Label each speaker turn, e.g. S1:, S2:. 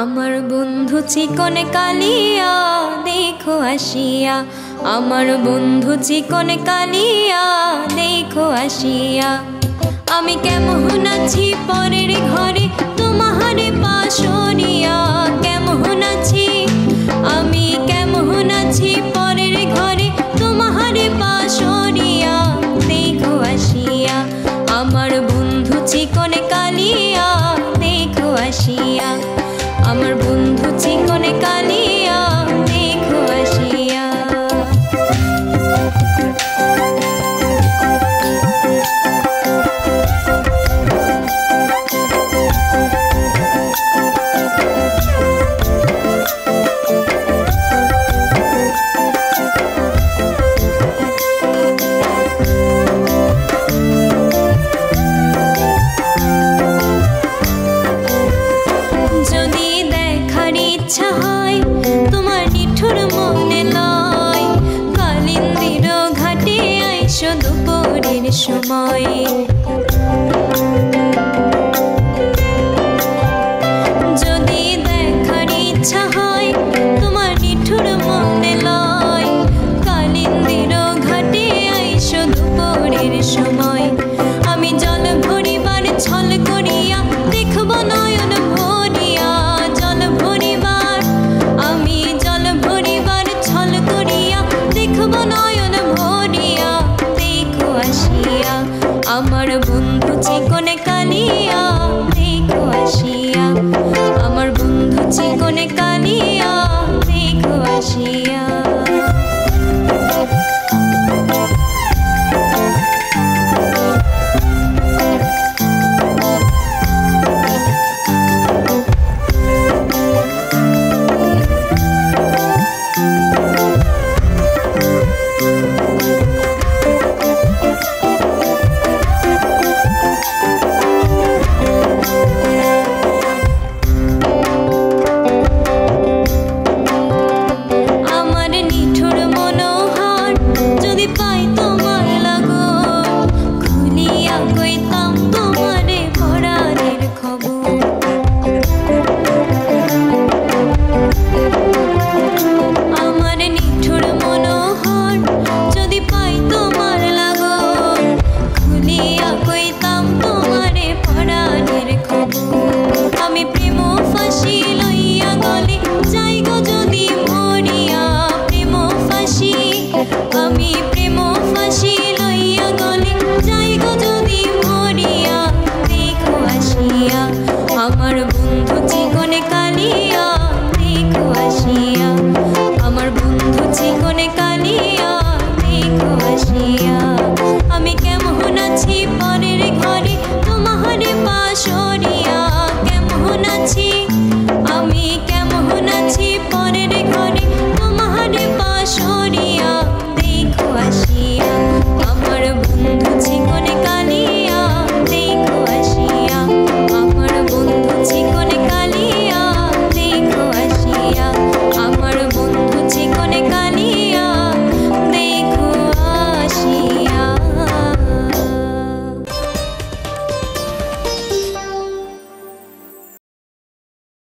S1: আমার বন্ধু চিকন কালিয়া দেখো আসিয়া, আমার বন্ধু চিকন কালিয়া দেখো আসিয়া। আমি কেমন আছি পরের ঘরে তোমার পাশরিয়া, কেমন আছি আমি কেমন আছি পরের ঘরে তোমার পাশরিয়া দেখো আসিয়া। আমার বন্ধু চিকন কালিয়া দেখো আসিয়া, আমার বন্ধু চিকন কালিয়া দেখো আসিয়া। যদি দেখার ইচ্ছা হয় তোমার নিঠুর মনে লয়, কালিন্দির ঘাটে আইসো দুপুরের সময়। যদি দেখার ইচ্ছা হয় তোমার নিঠুর মনে লয়, কালিন্দির ঘাটে আইসো দুপুরের সময়। আমি জল ভরিবার ছল করিয়া দেখব নয়ন ভরিয়া, জল ভরিবার আমি জল ভরিবার ছল করিয়া দেখব নয়ন ভরিয়া দেখো আসিয়া। আমার বন্ধু চিকন কালিয়া দেখো আসিয়া, আমার বন্ধু চিকন কালিয়া দেখো আসিয়া।